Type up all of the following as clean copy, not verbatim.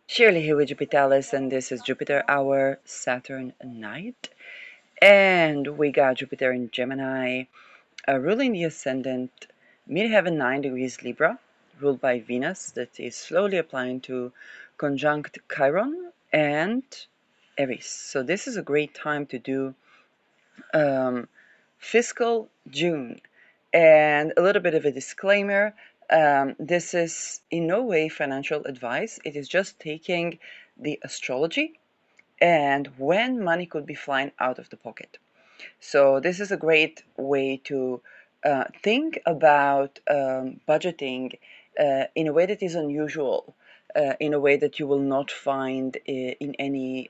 Shirley here with Jupitalis, and this is Jupiter, our Saturn night. And we got Jupiter in Gemini, ruling the ascendant, midheaven 9 degrees Libra, ruled by Venus, that is slowly applying to conjunct Chiron and Aries. So this is a great time to do um, Fiscal June. And a little bit of a disclaimer, this is in no way financial advice. It is just taking the astrology and when money could be flying out of the pocket. So this is a great way to think about budgeting in a way that is unusual, in a way that you will not find in any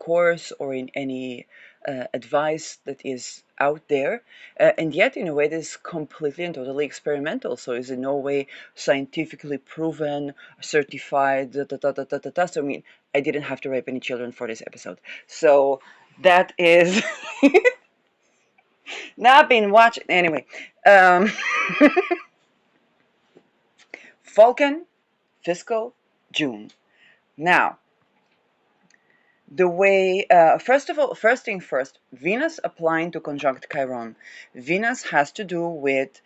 course or in any advice that is out there, and yet in a way that is completely and totally experimental. So is in no way scientifically proven, certified. So I mean, I didn't have to rape any children for this episode. So that is not been watching anyway. Um, Vulcan, Fiscal June. Now, the way first of all, first thing first, Venus applying to conjunct Chiron. Venus has to do with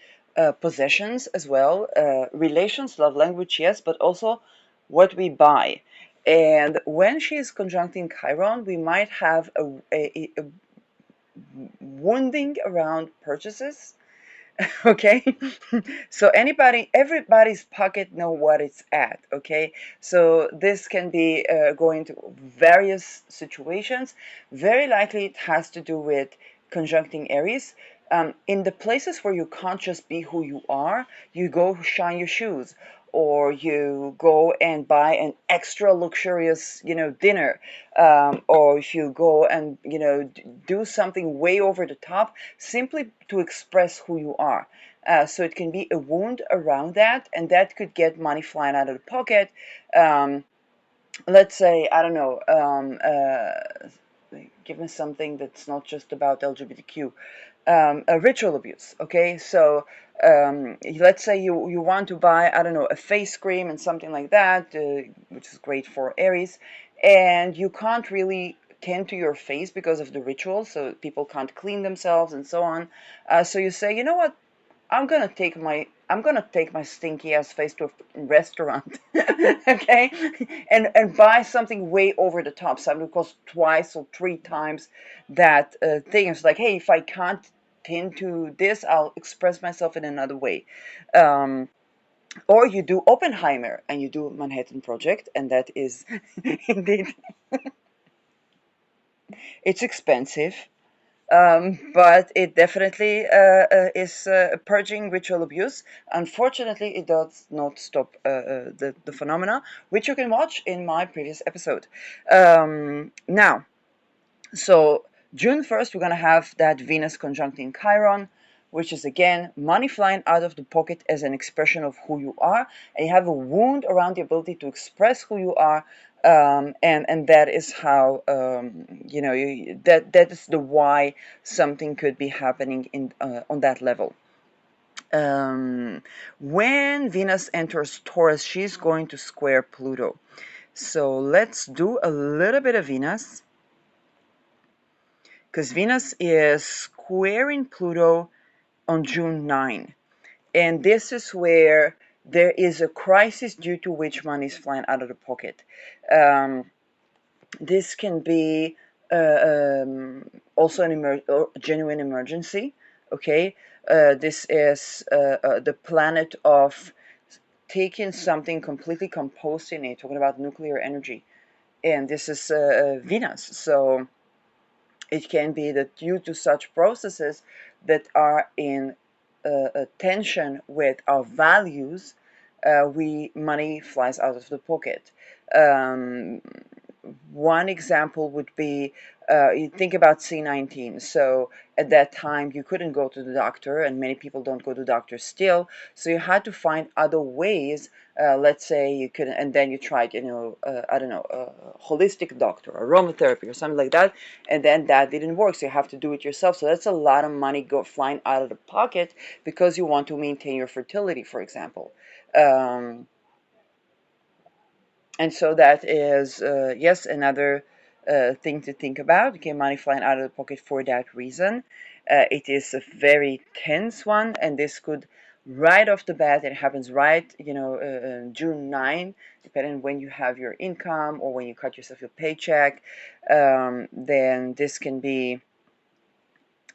possessions as well, relations, love language, yes, but also what we buy. And when she is conjuncting Chiron, we might have a wounding around purchases. Okay. So everybody's pocket know what it's at. Okay, so this can be going to various situations. Very likely it has to do with conjuncting Aries. In the places where you can't just be who you are, you go shine your shoes, or you go and buy an extra luxurious, dinner, or if you go and do something way over the top, simply to express who you are. So it can be a wound around that, and that could get money flying out of the pocket. Um, let's say, I don't know, give me something that's not just about LGBTQ. Ritual abuse. Okay, so let's say you want to buy, I don't know, a face cream and something like that, which is great for Aries, and you can't really tend to your face because of the ritual, so people can't clean themselves and so on. So you say, you know what, I'm gonna take my stinky ass face to a restaurant, okay, and buy something way over the top, something that costs twice or three times that thing. It's like, hey, if I can't tend to this, I'll express myself in another way. Um, or you do Oppenheimer and you do Manhattan Project, and that is indeed it's expensive. But it definitely is purging ritual abuse. Unfortunately, it does not stop the phenomena, which you can watch in my previous episode. Now, so June 1st, we're going to have that Venus conjuncting Chiron, which is again money flying out of the pocket as an expression of who you are. And you have a wound around the ability to express who you are. And that is how that is the why something could be happening in on that level. When Venus enters Taurus, she's going to square Pluto. So let's do a little bit of Venus, because Venus is squaring Pluto on June 9. And this is where there is a crisis due to which money is flying out of the pocket. This can be also a genuine emergency. Okay, this is the planet of taking something completely composting it, talking about nuclear energy, and this is Venus. So it can be that due to such processes that are in tension with our values, money flies out of the pocket. Um, One example would be, you think about C19. So at that time, you couldn't go to the doctor, and many people don't go to doctors still. So you had to find other ways. Let's say you could, and then you tried, I don't know, a holistic doctor, aromatherapy, or something like that, and then that didn't work. So you have to do it yourself. So that's a lot of money flying out of the pocket because you want to maintain your fertility, for example. Um, And so that is, yes, another thing to think about. Okay, money flying out of the pocket for that reason. It is a very tense one, and this could right off the bat, it happens right, June 9, depending on when you have your income or when you cut yourself your paycheck, then this can be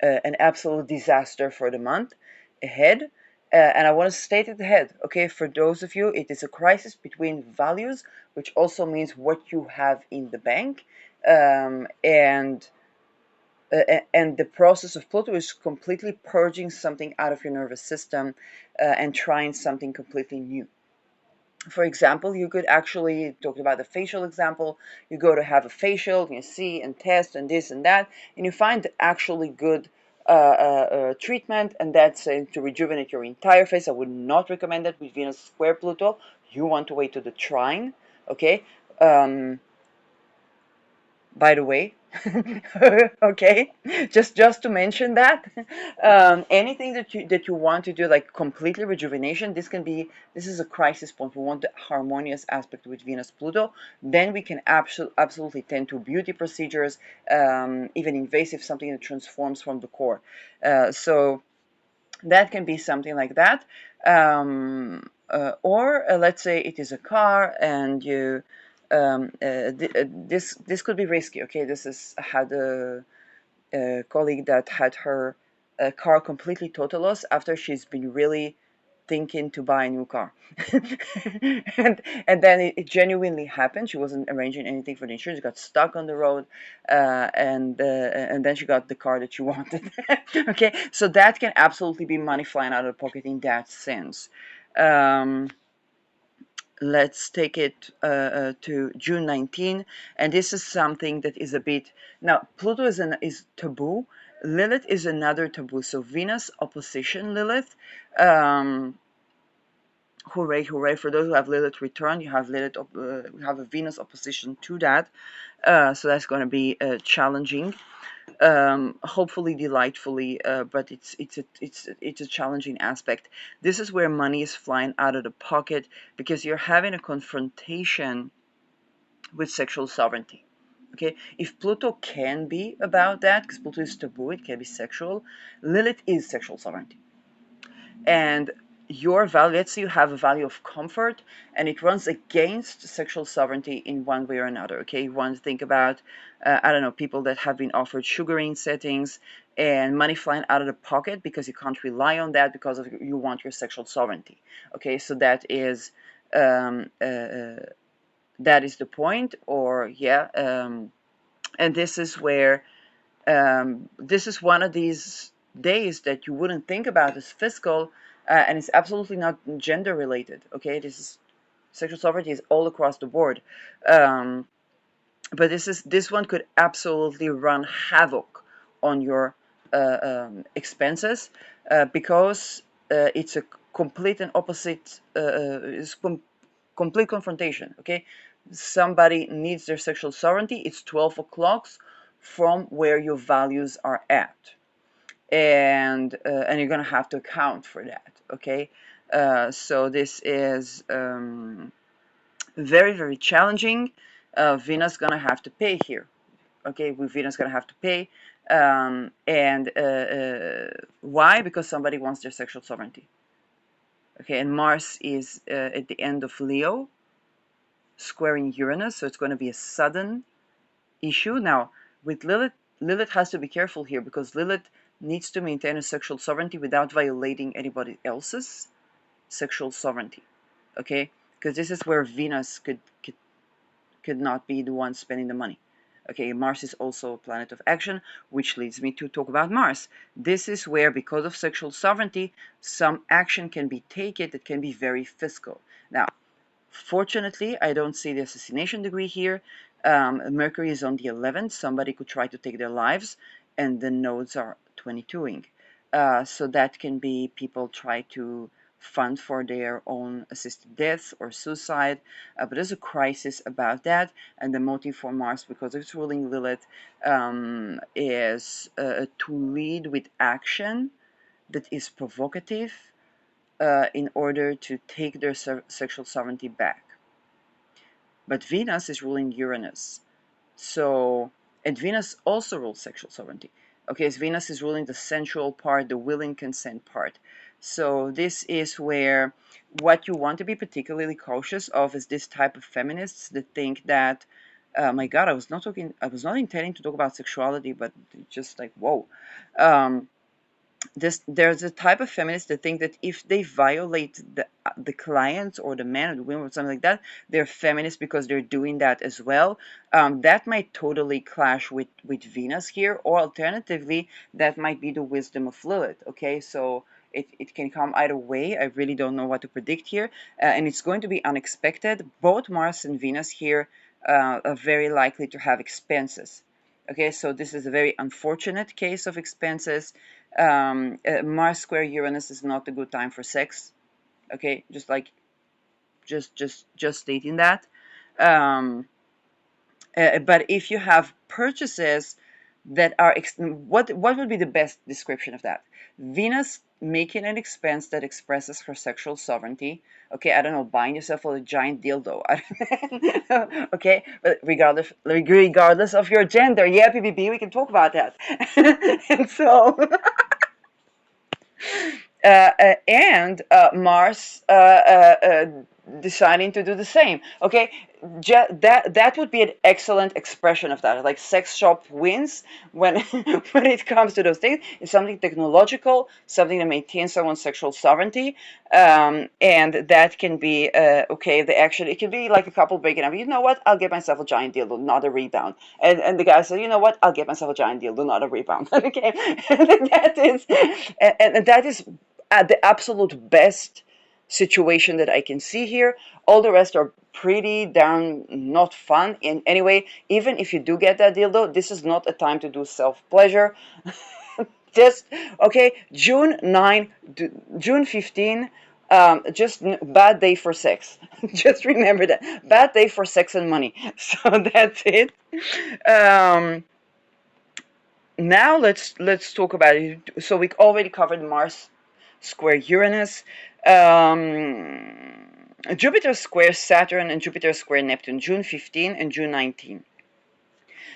an absolute disaster for the month ahead. And I want to state it ahead, okay? For those of you, it is a crisis between values, which also means what you have in the bank, and the process of Pluto is completely purging something out of your nervous system and trying something completely new. For example, you could actually talk about the facial example. You go to have a facial, and you see and test and this and that, and you find actually good treatment, and that's to rejuvenate your entire face. I would not recommend that with Venus square Pluto. You want to wait to the trine, okay? Um, by the way. Okay, just to mention that, anything that you want to do, like completely rejuvenation, this is a crisis point. We want the harmonious aspect with Venus Pluto. Then we can absolutely tend to beauty procedures, even invasive, something that transforms from the core. So that can be something like that. Or let's say it is a car, and you this could be risky. Okay, this is had a colleague that had her car completely total loss after she's been really thinking to buy a new car. and then it genuinely happened. She wasn't arranging anything for the insurance, got stuck on the road, and then she got the car that she wanted. Okay, so that can absolutely be money flying out of the pocket in that sense. um, let's take it to June 19, and this is something that is a bit, now Pluto is taboo. Lilith is another taboo. So Venus opposition Lilith. Hooray, hooray for those who have Lilith return. You have you have a Venus opposition to that. So that's going to be challenging. Hopefully delightfully, but it's a challenging aspect. This is where money is flying out of the pocket because you're having a confrontation with sexual sovereignty. Okay, if Pluto can be about that, because Pluto is taboo, it can be sexual. Lilith is sexual sovereignty, and your value, let's say you have a value of comfort and it runs against sexual sovereignty in one way or another. Okay, you want to think about I don't know, people that have been offered sugaring settings and money flying out of the pocket because you can't rely on that because of you want your sexual sovereignty. Okay, so um, uh, uh, that is the point. Or yeah, and this is where this is one of these days that you wouldn't think about as fiscal, and it's absolutely not gender related. Okay, this is sexual sovereignty is all across the board, um, but this one could absolutely run havoc on your expenses because it's a complete and opposite. Complete confrontation. Okay, somebody needs their sexual sovereignty. It's 12 o'clock from where your values are at, and you're gonna have to account for that. Okay, so this is very very challenging. Venus gonna have to pay here. Okay, Venus gonna have to pay, and why? Because somebody wants their sexual sovereignty. Okay, and Mars is at the end of Leo, squaring Uranus, so it's going to be a sudden issue. Now, with Lilith, Lilith has to be careful here because Lilith needs to maintain a sexual sovereignty without violating anybody else's sexual sovereignty. Okay, because this is where Venus could not be the one spending the money. Okay, Mars is also a planet of action, which leads me to talk about Mars. This is where, because of sexual sovereignty, some action can be taken that can be very fiscal. Now, fortunately, I don't see the assassination degree here. Mercury is on the 11th. Somebody could try to take their lives, and the nodes are 22ing. So that can be people try to fund for their own assisted death or suicide. But there's a crisis about that, and the motive for Mars, because it's ruling Lilith, is to lead with action that is provocative in order to take their sexual sovereignty back. but Venus is ruling Uranus. So, and Venus also rules sexual sovereignty. Okay, so Venus is ruling the sensual part, the willing consent part. So this is where what you want to be particularly cautious of is this type of feminists that think that, my God, I was not intending to talk about sexuality, but just like, whoa. Um, there's a type of feminists that think that if they violate the clients or the man or the women or something like that, they're feminists because they're doing that as well. That might totally clash with Venus here, or alternatively, that might be the wisdom of Lilith. Okay, so it can come either way. I really don't know what to predict here, and it's going to be unexpected. Both Mars and Venus here are very likely to have expenses. Okay, so this is a very unfortunate case of expenses. Mars square Uranus is not a good time for sex. Okay, just like just stating that. Um, but if you have purchases that are what would be the best description of that? Venus making an expense that expresses her sexual sovereignty. Okay, I don't know, buying yourself a giant dildo. Okay, but regardless of your gender, yeah, PBB, we can talk about that. And so and Mars deciding to do the same. Okay, that would be an excellent expression of that. Like sex shop wins when when it comes to those things. It's something technological, something that maintains someone's sexual sovereignty, and that can be okay. It can be like a couple breaking up. You know what? I'll get myself a giant dildo, not a rebound. And the guy said, you know what? I'll get myself a giant dildo, not a rebound. Okay, and that is at the absolute best situation that I can see here. All the rest are pretty darn not fun in any way. Even if you do get that dildo, this is not a time to do self pleasure. Just okay. June 15. Just bad day for sex. Just remember that bad day for sex and money. So that's it. Um, Now let's talk about it. So we already covered Mars square Uranus, Jupiter square Saturn, and Jupiter square Neptune, June 15 and June 19.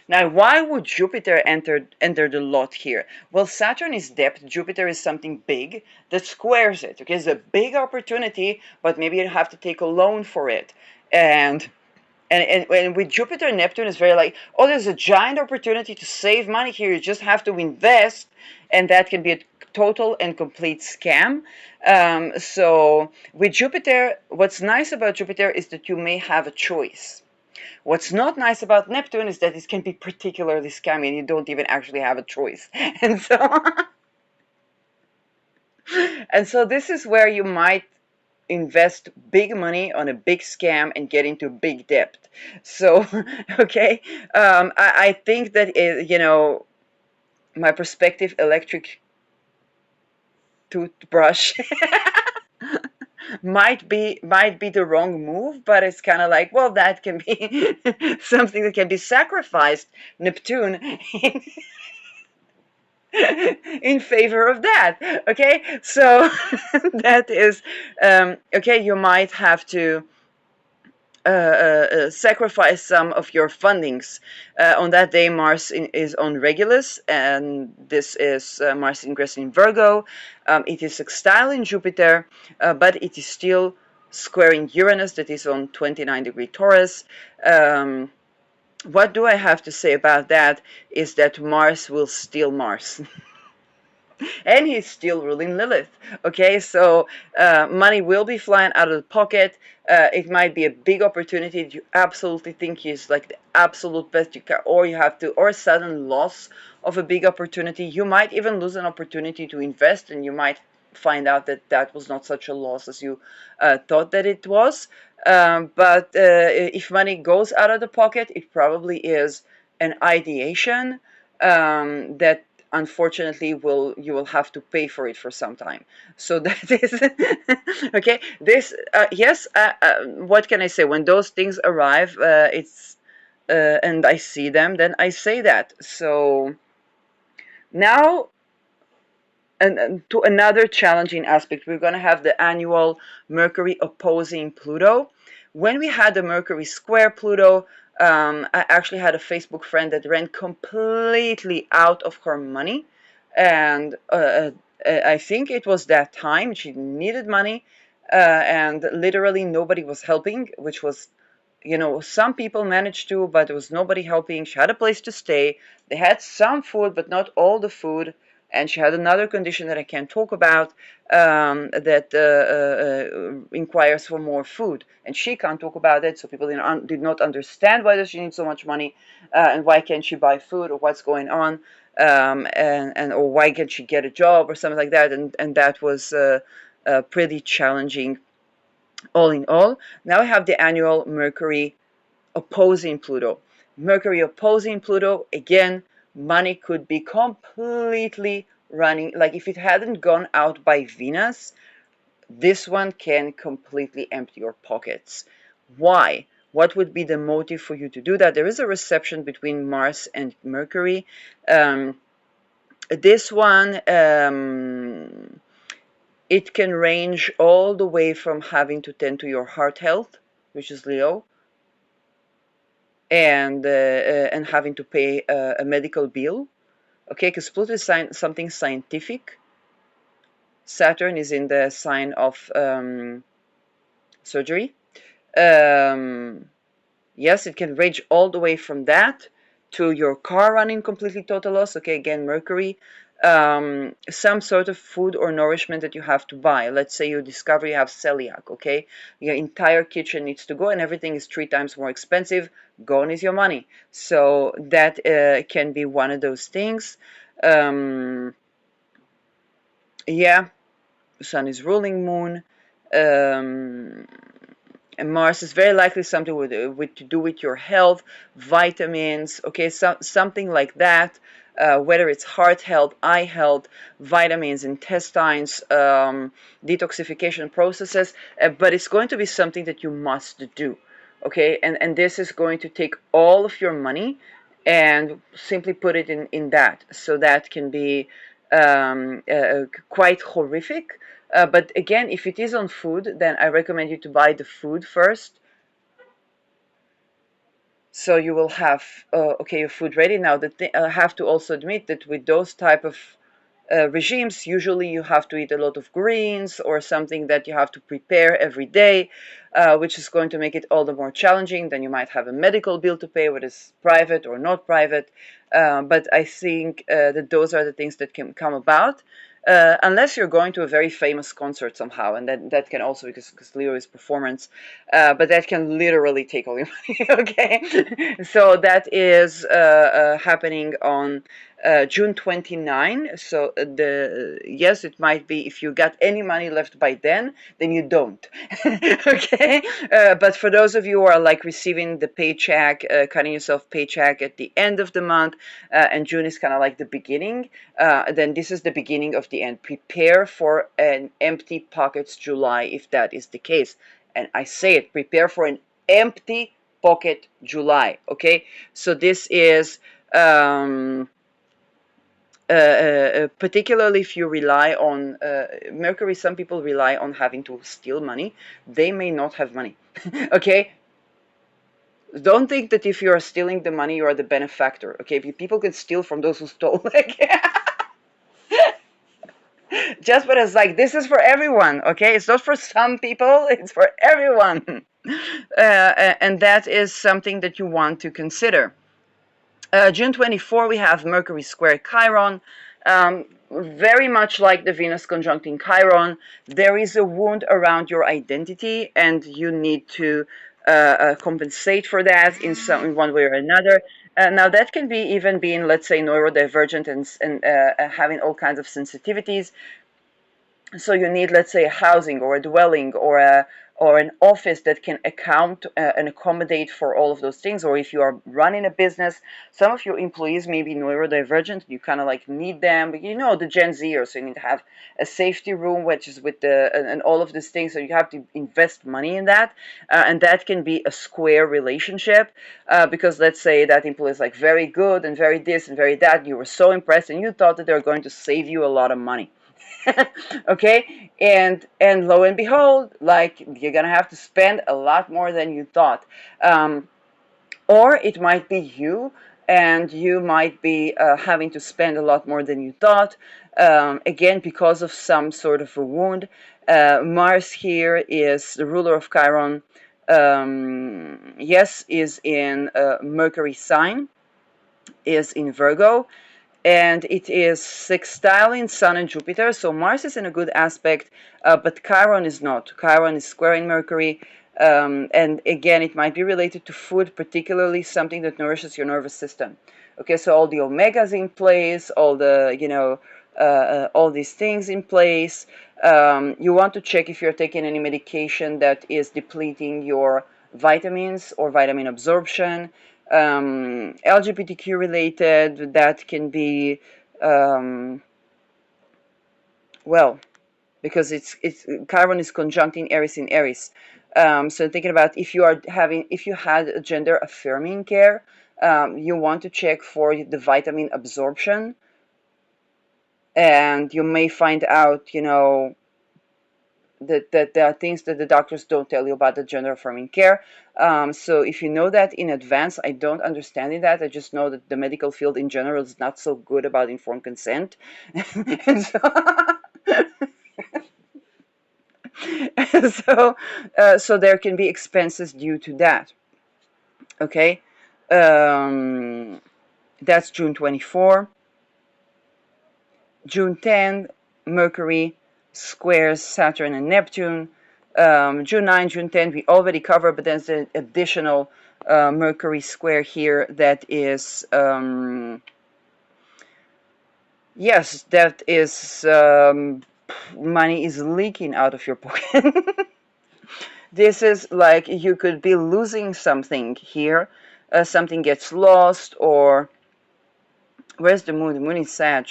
Now, why would Jupiter enter the lot here? Well, Saturn is depth, Jupiter is something big that squares it. Okay, it's a big opportunity, but maybe you have to take a loan for it. And with Jupiter and Neptune, it's very like, oh, there's a giant opportunity to save money here. You just have to invest, and that can be a total and complete scam. So with Jupiter, what's nice about Jupiter is that you may have a choice. What's not nice about Neptune is that it can be particularly scammy, and you don't even actually have a choice. And so, and so this is where you might invest big money on a big scam and get into big debt. So, okay, I think that my perspective electric toothbrush might be the wrong move, but it's kind of like, well, that can be something that can be sacrificed, Neptune, in favor of that. Okay, so that is okay. You might have to sacrifice some of your fundings. On that day, Mars is on Regulus, and this is Mars ingress in Virgo. It is sextile in Jupiter, but it is still squaring Uranus, that is on 29-degree Taurus. What do I have to say about that is that Mars will steal Mars. And he's still ruling Lilith. Okay, so money will be flying out of the pocket. It might be a big opportunity that you absolutely think is like the absolute best you can, or you have to, or a sudden loss of a big opportunity. You might even lose an opportunity to invest, and you might find out that that was not such a loss as you thought that it was. But if money goes out of the pocket, it probably is an ideation that unfortunately you will have to pay for it for some time. So that is okay. This yes, what can I say? When those things arrive, it's and I see them, then I say that. So now, and to another challenging aspect, we're going to have the annual Mercury opposing Pluto, When we had the Mercury square Pluto, I actually had a Facebook friend that ran completely out of her money, and I think it was that time she needed money, and literally nobody was helping, which was, some people managed to, but there was nobody helping. She had a place to stay. They had some food, but not all the food. And she had another condition that I can't talk about, that inquires for more food. And she can't talk about it, so people did not understand why does she need so much money, and why can't she buy food, or what's going on, and or why can't she get a job or something like that. And that was pretty challenging all in all. Now I have the annual Mercury opposing Pluto. Mercury opposing Pluto, again, money could be completely running. Like if it hadn't gone out by Venus, this one can completely empty your pockets. Why? What would be the motive for you to do that? There is a reception between Mars and Mercury. This one, it can range all the way from having to tend to your heart health, which is Leo, and having to pay a medical bill. Okay, because Pluto is something scientific. Saturn is in the sign of surgery. Yes, it can range all the way from that to your car running completely total loss. Okay, again, Mercury. Some sort of food or nourishment that you have to buy. Let's say you discover you have celiac, okay? Your entire kitchen needs to go and everything is 3 times more expensive. Gone is your money. So that can be one of those things. Yeah, Sun is ruling moon. And Mars is very likely something with to do with your health, vitamins, okay, something like that. Whether it's heart health, eye health, vitamins, intestines, detoxification processes, but it's going to be something that you must do, okay? And this is going to take all of your money and simply put it in that. So that can be quite horrific. But again, if it is on food, then I recommend you to buy the food first. So you will have okay, your food ready. Now, I have to also admit that with those type of regimes, usually you have to eat a lot of greens or something that you have to prepare every day, which is going to make it all the more challenging. Then you might have a medical bill to pay, whether it's private or not private. But I think that those are the things that can come about. Unless you're going to a very famous concert somehow, and that can also, because Leo is performance, but that can literally take all your money. Okay, so that is happening on June 29. So yes, it might be if you got any money left by then you don't. Okay, but for those of you who are like receiving the paycheck, cutting yourself paycheck at the end of the month, and June is kind of like the beginning, then this is the beginning of the end. Prepare for an empty pockets July if that is the case. And I say it, prepare for an empty pocket July. Okay, so this is particularly if you rely on Mercury. Some people rely on having to steal money. They may not have money. Okay, don't think that if you are stealing the money you are the benefactor. Okay, people can steal from those who stole. Just but it's like, this is for everyone. Okay, it's not for some people, it's for everyone. And that is something that you want to consider. June 24, we have Mercury square Chiron. Very much like the Venus conjuncting Chiron, there is a wound around your identity, and you need to compensate for that in one way or another. Now, that can be even being, let's say, neurodivergent and having all kinds of sensitivities. So you need, let's say, a housing or a dwelling or an office that can account and accommodate for all of those things. Or if you are running a business, some of your employees may be neurodivergent. You kind of like need them, but the Gen Zers, so you need to have a safety room, which is with and all of these things. So you have to invest money in that, and that can be a square relationship, because let's say that employee is like very good and very this and very that. You were so impressed, and you thought that they're going to save you a lot of money. Okay, and lo and behold, like, you're gonna have to spend a lot more than you thought. Or it might be you, and you might be having to spend a lot more than you thought, again, because of some sort of a wound. Mars here is the ruler of Chiron. Yes, is in Mercury sign, is in Virgo, and it is sextiling Sun and Jupiter. So Mars is in a good aspect, but Chiron is not. Chiron is squaring Mercury, and again, it might be related to food, particularly something that nourishes your nervous system. Okay, so all the omegas in place, all the, all these things in place. You want to check if you're taking any medication that is depleting your vitamins or vitamin absorption. LGBTQ related, that can be, um, well, because it's Chiron is conjuncting Aries in Aries. So thinking about if you had a gender affirming care, you want to check for the vitamin absorption, and you may find out, that there are things that the doctors don't tell you about the gender affirming care. So if you know that in advance, I don't understand in that. I just know that the medical field in general is not so good about informed consent. And so, so there can be expenses due to that. Okay, that's June 24. June 10, Mercury squares Saturn and Neptune. June 9, June 10, we already covered, but there's an additional Mercury square here that is, yes, that is, money is leaking out of your pocket. This is like you could be losing something here. Something gets lost, or where's the moon? The moon is Sag.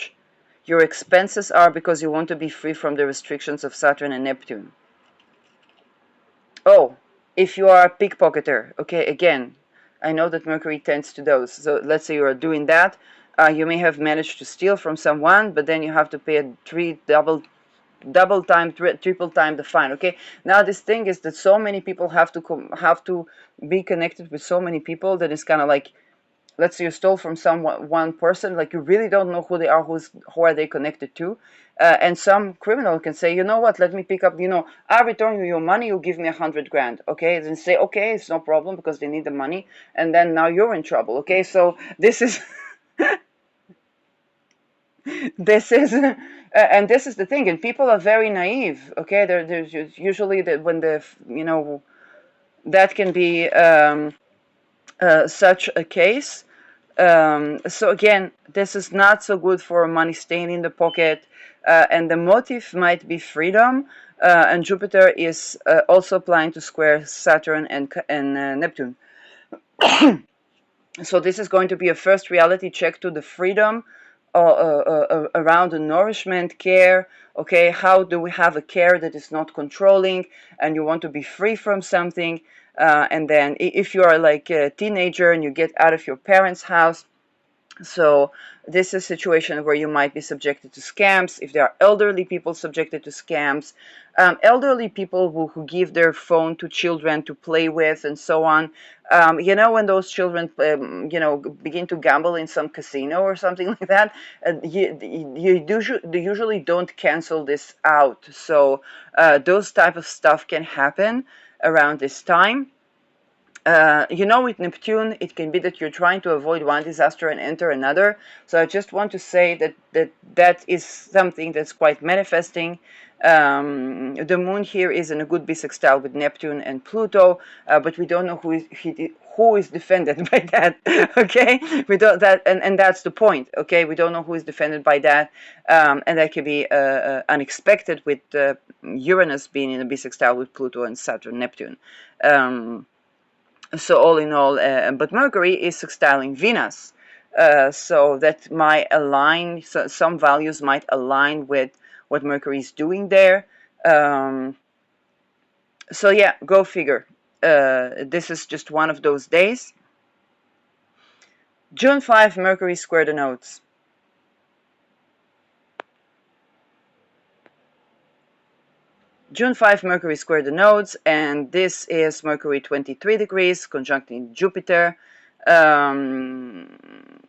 Your expenses are because you want to be free from the restrictions of Saturn and Neptune. Oh, if you are a pickpocketer, okay, again, I know that Mercury tends to those. So let's say you are doing that. You may have managed to steal from someone, but then you have to pay double time, triple time the fine. Okay. Now this thing is that so many people have to be connected with so many people that it's kind of like, let's say you stole from one person, like you really don't know who they are, who are they connected to, and some criminal can say, you know what, let me pick up, I return you your money, you give me 100 grand, okay, then say, okay, it's no problem, because they need the money, and then now you're in trouble. Okay, so this is this is and this is the thing, and people are very naive. Okay, there's usually that when that can be such a case. So again, this is not so good for money staying in the pocket, and the motive might be freedom. And Jupiter is also applying to square Saturn and Neptune. So this is going to be a first reality check to the freedom around the nourishment care. Okay, how do we have a care that is not controlling, and you want to be free from something? And then if you are like a teenager and you get out of your parents' house, so this is a situation where you might be subjected to scams. If there are elderly people subjected to scams, elderly people who give their phone to children to play with and so on. When those children, begin to gamble in some casino or something like that, they usually don't cancel this out. So those type of stuff can happen around this time. With Neptune, it can be that you're trying to avoid one disaster and enter another. So I just want to say that is something that's quite manifesting. The moon here is in a good bisextile with Neptune and Pluto, but we don't know who is defended by that. Okay, we don't that, and that's the point. Okay, we don't know who is defended by that, and that can be unexpected with Uranus being in a bisextile with Pluto and Saturn, Neptune. So all in all, but Mercury is sextiling Venus, so that might align. So some values might align with what Mercury is doing there. So yeah, go figure. This is just one of those days. June 5, Mercury square the nodes. June 5, Mercury squared the nodes, and this is Mercury 23 degrees conjuncting Jupiter.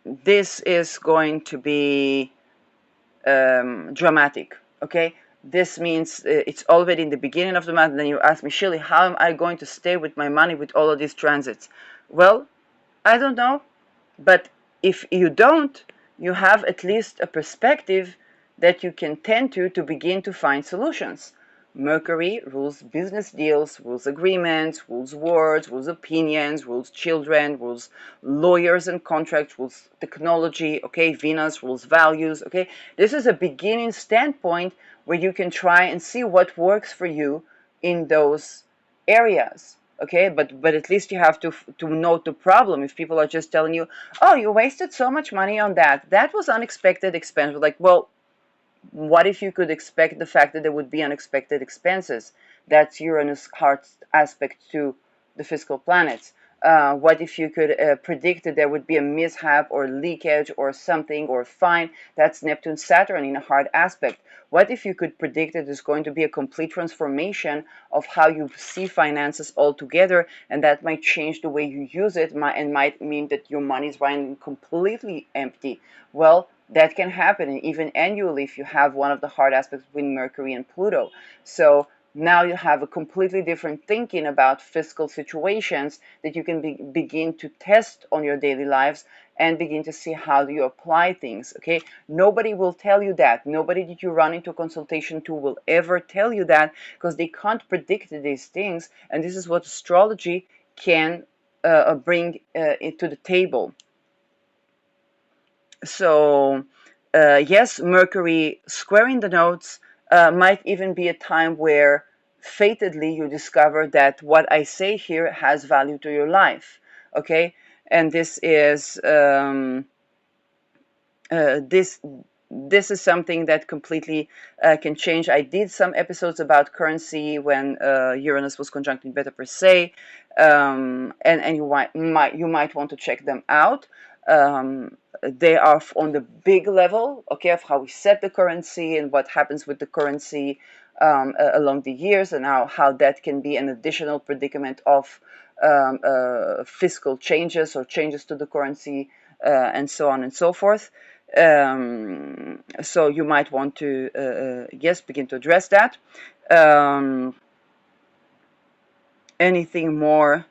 This is going to be dramatic, okay? This means it's already in the beginning of the month, and then you ask me, Shirley, how am I going to stay with my money with all of these transits? Well, I don't know, but if you don't, you have at least a perspective that you can tend to begin to find solutions. Mercury rules business deals, rules agreements, rules words, rules opinions, rules children, rules lawyers and contracts, rules technology, okay? Venus rules values, okay? This is a beginning standpoint where you can try and see what works for you in those areas, okay? But at least you have to note the problem. If people are just telling you, oh, you wasted so much money on that was unexpected expense, like, well, what if you could expect the fact that there would be unexpected expenses? That's Uranus' hard aspect to the fiscal planets. What if you could predict that there would be a mishap or leakage or something or fine? That's Neptune Saturn in a hard aspect. What if you could predict that there's going to be a complete transformation of how you see finances altogether, and that might change the way you use it and might mean that your money is running completely empty? Well, that can happen, and even annually if you have one of the hard aspects between Mercury and Pluto. So now you have a completely different thinking about fiscal situations that you can begin to test on your daily lives and begin to see how do you apply things, okay? Nobody will tell you that. Nobody that you run into a consultation to will ever tell you that, because they can't predict these things, and this is what astrology can bring to the table. So yes, Mercury squaring the nodes might even be a time where fatedly you discover that what I say here has value to your life, okay? And this this is something that completely can change. I did some episodes about currency when Uranus was conjuncting Beta Persei, and you might want to check them out. They are on the big level, okay, of how we set the currency and what happens with the currency along the years, and how that can be an additional predicament of fiscal changes or changes to the currency, and so on and so forth. So you might want to, yes, begin to address that. Anything more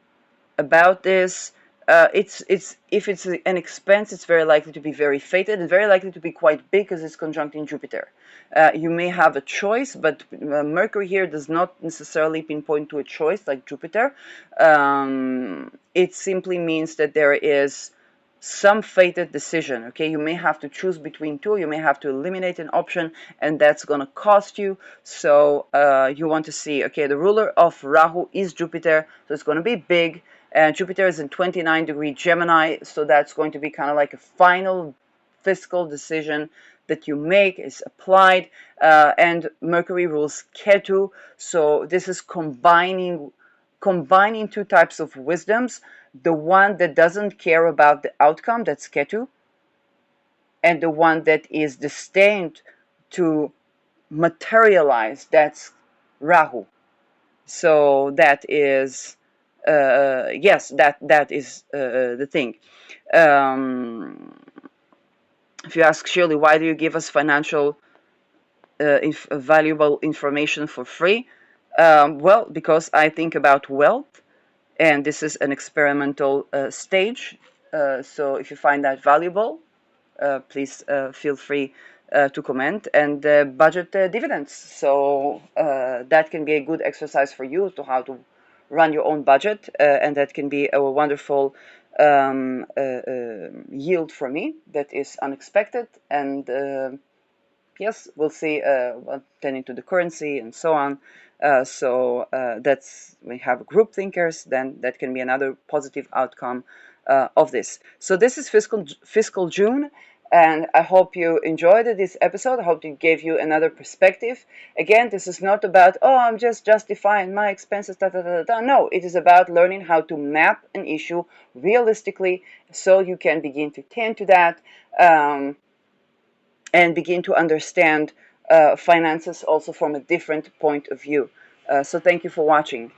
about this? It's if it's an expense, it's very likely to be very fated and very likely to be quite big because it's conjuncting Jupiter. You may have a choice, but Mercury here does not necessarily pinpoint to a choice like Jupiter. It simply means that there is some fated decision, okay? You may have to choose between two, you may have to eliminate an option, and that's going to cost you. So you want to see, okay, the ruler of Rahu is Jupiter, so it's going to be big, and Jupiter is in 29-degree Gemini, so that's going to be kind of like a final fiscal decision that you make is applied, and Mercury rules Ketu, so this is combining two types of wisdoms. The one that doesn't care about the outcome, that's Ketu, and the one that is destined to materialize, that's Rahu. So that is, yes, that is the thing. If you ask Shirley, why do you give us financial valuable information for free? Well, because I think about wealth, and this is an experimental stage. So if you find that valuable, please feel free to comment and budget dividends. So that can be a good exercise for you to how to run your own budget, and that can be a wonderful yield for me that is unexpected. And yes, we'll see tending to the currency and so on. That's we have group thinkers, then that can be another positive outcome of this. So this is fiscal June, and I hope you enjoyed this episode. I hope it gave you another perspective. Again, this is not about, oh, I'm just justifying my expenses, da, da, da, da. No, it is about learning how to map an issue realistically so you can begin to tend to that. And begin to understand finances also from a different point of view. So thank you for watching.